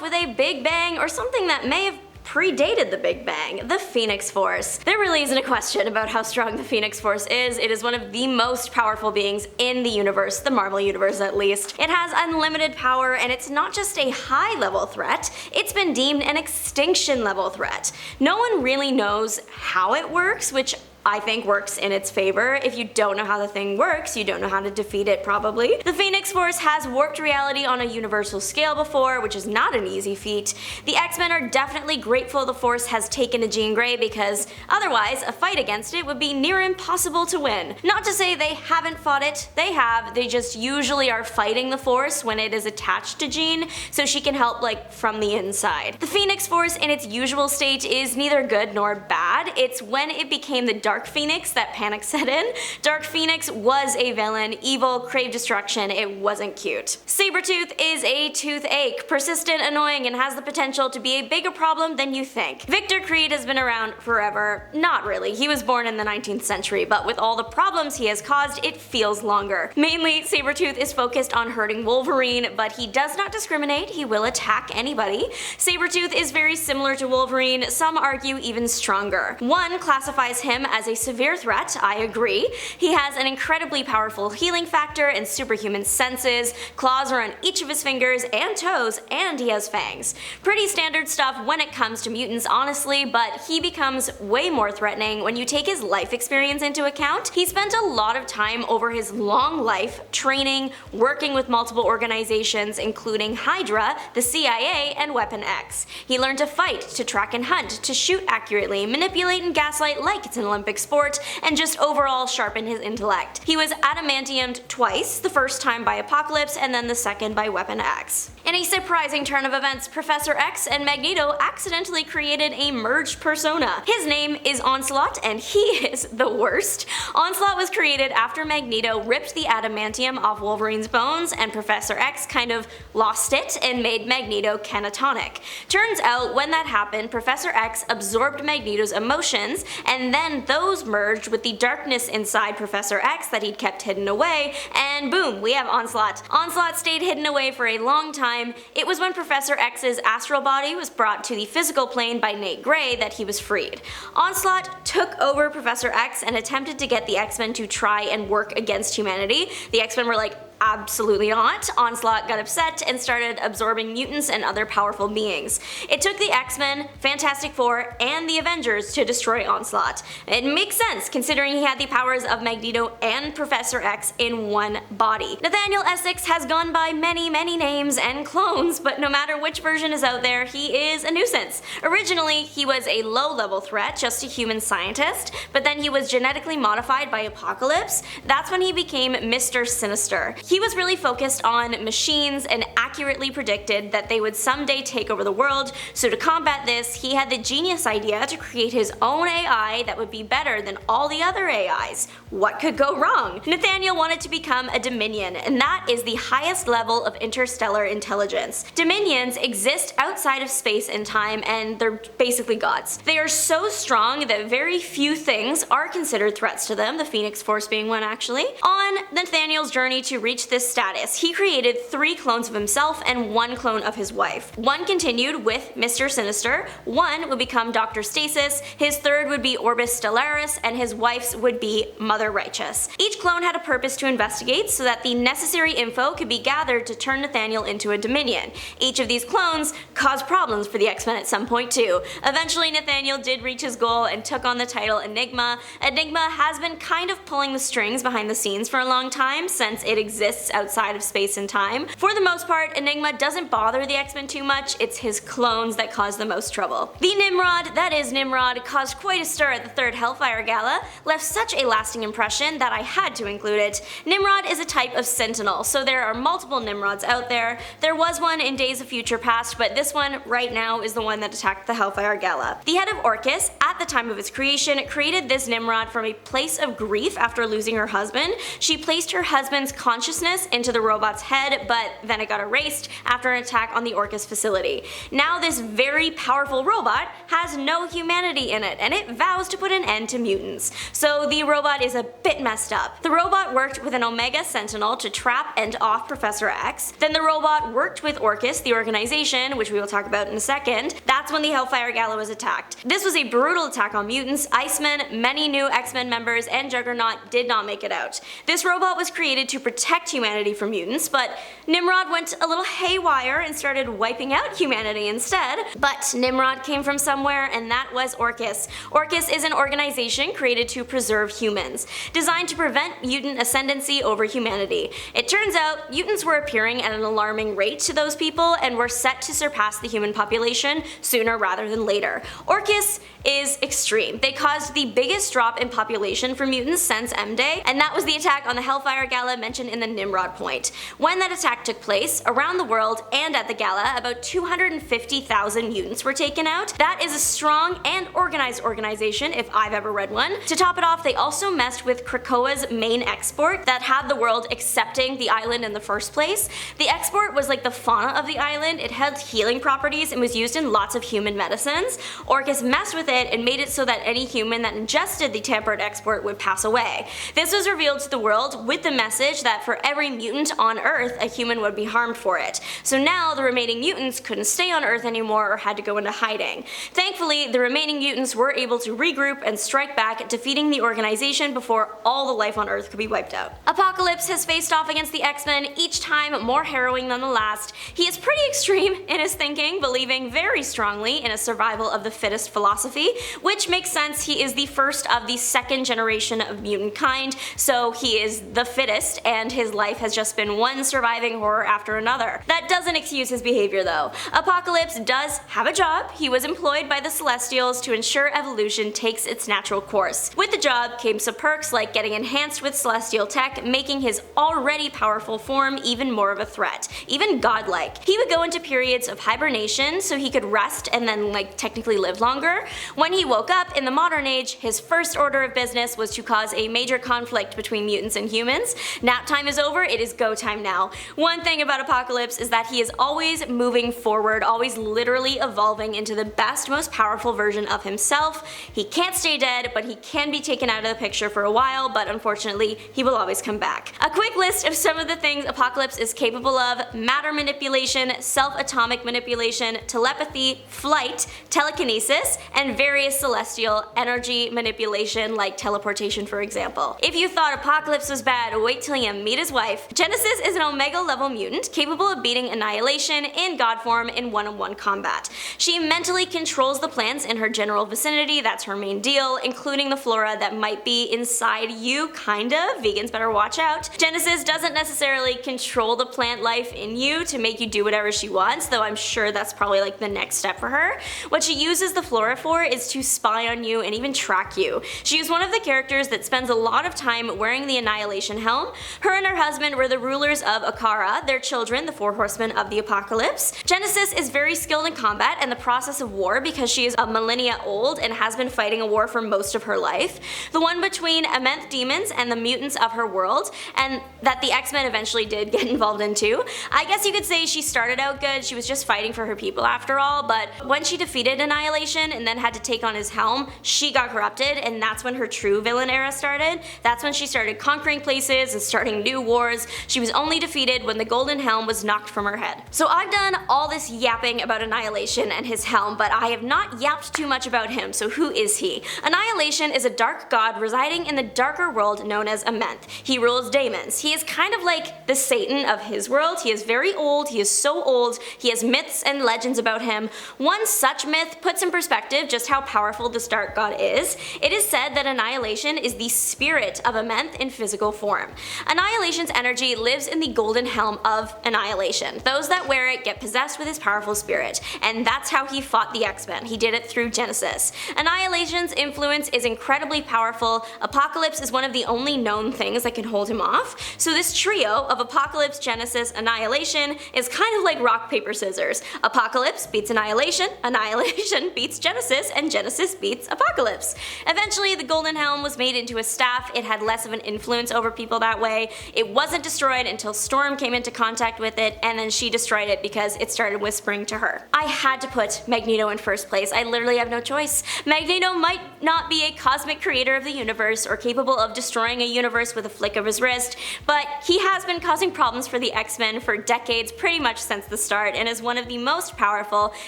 off with a big bang or something that may have predated the Big Bang, the Phoenix Force. There really isn't a question about how strong the Phoenix Force is. It is one of the most powerful beings in the universe, the Marvel universe at least. It has unlimited power, and it's not just a high-level threat, it's been deemed an extinction-level threat. No one really knows how it works, which I think works in its favor. If you don't know how the thing works, you don't know how to defeat it probably. The Phoenix Force has warped reality on a universal scale before, which is not an easy feat. The X-Men are definitely grateful the Force has taken a Jean Grey because otherwise a fight against it would be near impossible to win. Not to say they haven't fought it, they have, they just usually are fighting the Force when it is attached to Jean, so she can help like from the inside. The Phoenix Force in its usual state is neither good nor bad. It's when it became the Dark Phoenix that panic set in. Dark Phoenix was a villain, evil, craved destruction, it wasn't cute. Sabretooth is a toothache, persistent, annoying, and has the potential to be a bigger problem than you think. Victor Creed has been around forever. Not really, he was born in the 19th century, but with all the problems he has caused, it feels longer. Mainly, Sabretooth is focused on hurting Wolverine, but he does not discriminate, he will attack anybody. Sabretooth is very similar to Wolverine, some argue even stronger. One classifies him as a severe threat, I agree. He has an incredibly powerful healing factor and superhuman senses, claws are on each of his fingers and toes, and he has fangs. Pretty standard stuff when it comes to mutants honestly, but he becomes way more threatening when you take his life experience into account. He spent a lot of time over his long life training, working with multiple organizations including Hydra, the CIA, and Weapon X. He learned to fight, to track and hunt, to shoot accurately, manipulate and gaslight like it's an Olympic sport, and just overall sharpen his intellect. He was adamantiumed twice, the first time by Apocalypse and then the second by Weapon X. In a surprising turn of events, Professor X and Magneto accidentally created a merged persona. His name is Onslaught, and he is the worst. Onslaught was created after Magneto ripped the adamantium off Wolverine's bones, and Professor X kind of lost it and made Magneto catatonic. Turns out when that happened, Professor X absorbed Magneto's emotions, and then those merged with the darkness inside Professor X that he'd kept hidden away, and boom, we have Onslaught. Onslaught stayed hidden away for a long time. It was when Professor X's astral body was brought to the physical plane by Nate Gray that he was freed. Onslaught took over Professor X and attempted to get the X-Men to try and work against humanity. The X-Men were like, absolutely not. Onslaught got upset and started absorbing mutants and other powerful beings. It took the X-Men, Fantastic Four, and the Avengers to destroy Onslaught. It makes sense considering he had the powers of Magneto and Professor X in one body. Nathanial Essex has gone by many names and clones, but no matter which version is out there, he is a nuisance. Originally, he was a low-level threat, just a human scientist, but then he was genetically modified by Apocalypse. That's when he became Mr. Sinister. He was really focused on machines and accurately predicted that they would someday take over the world, so to combat this, he had the genius idea to create his own AI that would be better than all the other AIs. What could go wrong? Nathaniel wanted to become a Dominion, and that is the highest level of interstellar intelligence. Dominions exist outside of space and time, and they're basically gods. They are so strong that very few things are considered threats to them, the Phoenix Force being one actually. On Nathaniel's journey to reach this status, he created 3 clones of himself and 1 clone of his wife. One continued with Mr. Sinister, one would become Dr. Stasis, his third would be Orbis Stellaris, and his wife's would be Mother Righteous. Each clone had a purpose to investigate so that the necessary info could be gathered to turn Nathaniel into a Dominion. Each of these clones caused problems for the X-Men at some point too. Eventually Nathaniel did reach his goal and took on the title Enigma. Enigma has been kind of pulling the strings behind the scenes for a long time since it exists outside of space and time. For the most part, Enigma doesn't bother the X-Men too much, it's his clones that cause the most trouble. The Nimrod, that is Nimrod, caused quite a stir at the 3rd Hellfire Gala, left such a lasting impression that I had to include it. Nimrod is a type of sentinel, so there are multiple Nimrods out there. There was one in Days of Future Past, but this one right now is the one that attacked the Hellfire Gala. The head of Orchis, at the time of its creation, created this Nimrod from a place of grief after losing her husband. She placed her husband's consciousness into the robot's head, but then it got erased after an attack on the Orchis facility. Now this very powerful robot has no humanity in it, and it vows to put an end to mutants. So the robot is a bit messed up. The robot worked with an Omega Sentinel to trap and off Professor X. Then the robot worked with Orchis, the organization, which we will talk about in a second. That's when the Hellfire Gala was attacked. This was a brutal attack on mutants, Icemen, many new X-Men members, and Juggernaut did not make it out. This robot was created to protect humanity from mutants, but Nimrod went a little haywire and started wiping out humanity instead. But Nimrod came from somewhere, and that was Orchis. Orchis is an organization created to preserve humans, designed to prevent mutant ascendancy over humanity. It turns out mutants were appearing at an alarming rate to those people and were set to surpass the human population sooner rather than later. Orchis is extreme. They caused the biggest drop in population for mutants since M-Day, and that was the attack on the Hellfire Gala mentioned in the Nimrod point. When that attack took place, around the world and at the gala, about 250,000 mutants were taken out. That is a strong and organized organization if I've ever read one. To top it off, they also messed with Krakoa's main export that had the world accepting the island in the first place. The export was like the fauna of the island. It had healing properties and was used in lots of human medicines. Orchis messed with it and made it so that any human that ingested the tampered export would pass away. This was revealed to the world with the message that for every mutant on Earth, a human would be harmed for it. So now the remaining mutants couldn't stay on Earth anymore or had to go into hiding. Thankfully, the remaining mutants were able to regroup and strike back, defeating the organization before all the life on Earth could be wiped out. Apocalypse has faced off against the X-Men, each time more harrowing than the last. He is pretty extreme in his thinking, believing very strongly in a survival of the fittest philosophy, which makes sense. He is the first of the second generation of mutant kind, so he is the fittest, and his life has just been one surviving horror after another. That doesn't excuse his behavior though. Apocalypse does have a job. He was employed by the Celestials to ensure evolution takes its natural course. With the job came some perks like getting enhanced with Celestial tech, making his already powerful form even more of a threat, even godlike. He would go into periods of hibernation so he could rest and then technically live longer. When he woke up in the modern age, his first order of business was to cause a major conflict between mutants and humans. Nap time is over, it is go time now. One thing about Apocalypse is that he is always moving forward, always literally evolving into the best, most powerful version of himself. He can't stay dead, but he can be taken out of the picture for a while, but unfortunately, he will always come back. A quick list of some of the things Apocalypse is capable of: matter manipulation, self-atomic manipulation, telepathy, flight, telekinesis, and various celestial energy manipulation like teleportation, for example. If you thought Apocalypse was bad, wait till you meet his wife. Genesis is an Omega level mutant capable of beating Annihilation in god form in one-on-one combat. She mentally controls the plants in her general vicinity, that's her main deal, including the flora that might be inside you, kinda. Vegans better watch out. Genesis doesn't necessarily control the plant life in you to make you do whatever she wants, though I'm sure that's probably the next step for her. What she uses the flora for is to spy on you and even track you. She is one of the characters that spends a lot of time wearing the Annihilation helm. Her and her husband were the rulers of Akara, their children, the Four Horsemen of the Apocalypse. Genesis is very skilled in combat and the process of war because she is a millennia old and has been fighting a war for most of her life. The one between Amenth demons and the mutants of her world, and that the X-Men eventually did get involved in too. I guess you could say she started out good, she was just fighting for her people after all, but when she defeated Annihilation and then had to take on his helm, she got corrupted, and that's when her true villain era started. That's when she started conquering places and starting new wars. She was only defeated when the golden helm was knocked from her head. So I've done all this yapping about Annihilation and his helm, but I have not yapped too much about him, so who is he? Annihilation is a dark god residing in the darker world known as Amenth. He rules demons. He is kind of like the Satan of his world. He is very old, he is so old, he has myths and legends about him. One such myth puts in perspective just how powerful this dark god is. It is said that Annihilation is the spirit of Amenth in physical form. Annihilation's energy lives in the golden helm of Annihilation. Those that wear it get possessed with his powerful spirit, and that's how he fought the X-Men. He did it through Genesis. Annihilation's influence is incredibly powerful. Apocalypse is one of the only known things that can hold him off, so this trio of Apocalypse, Genesis, Annihilation is kind of like rock, paper, scissors. Apocalypse beats Annihilation, Annihilation beats Genesis, and Genesis nemesis beats Apocalypse. Eventually, the Golden Helm was made into a staff. It had less of an influence over people that way. It wasn't destroyed until Storm came into contact with it, and then she destroyed it because it started whispering to her. I had to put Magneto in first place. I literally have no choice. Magneto might not be a cosmic creator of the universe or capable of destroying a universe with a flick of his wrist, but he has been causing problems for the X-Men for decades, pretty much since the start, and is one of the most powerful,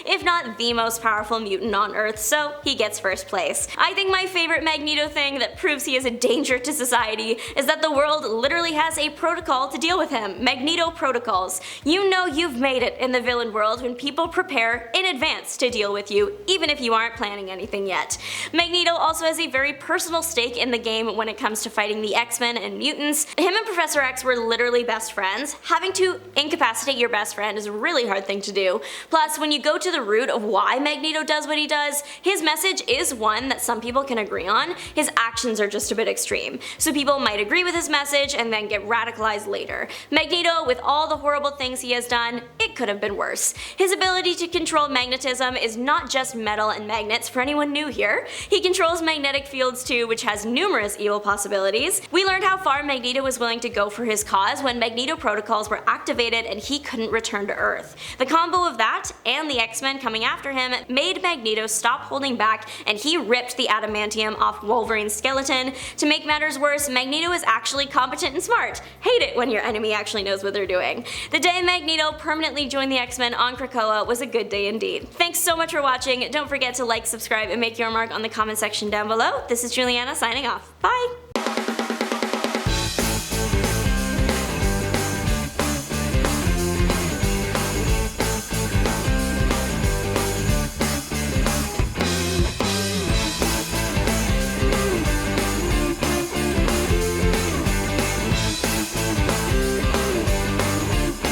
if not the most powerful mutant on Earth, so he gets first place. I think my favorite Magneto thing that proves he is a danger to society is that the world literally has a protocol to deal with him. Magneto protocols. You know you've made it in the villain world when people prepare in advance to deal with you, even if you aren't planning anything yet. Magneto also has a very personal stake in the game when it comes to fighting the X-Men and mutants. Him and Professor X were literally best friends. Having to incapacitate your best friend is a really hard thing to do. Plus, when you go to the root of why Magneto does what he does, his message is one that some people can agree on. His actions are just a bit extreme. So people might agree with his message and then get radicalized later. Magneto, with all the horrible things he has done, it could have been worse. His ability to control magnetism is not just metal and magnets for anyone new here. He controls magnetic fields too, which has numerous evil possibilities. We learned how far Magneto was willing to go for his cause when Magneto protocols were activated and he couldn't return to Earth. The combo of that and the X-Men coming after him made Magneto stop holding back, and he ripped the adamantium off Wolverine's skeleton. To make matters worse, Magneto is actually competent and smart. Hate it when your enemy actually knows what they're doing. The day Magneto permanently joined the X-Men on Krakoa was a good day indeed. Thanks so much for watching. Don't forget to like, subscribe, and make your mark on the comment section down below. This is Juliana signing off. Bye!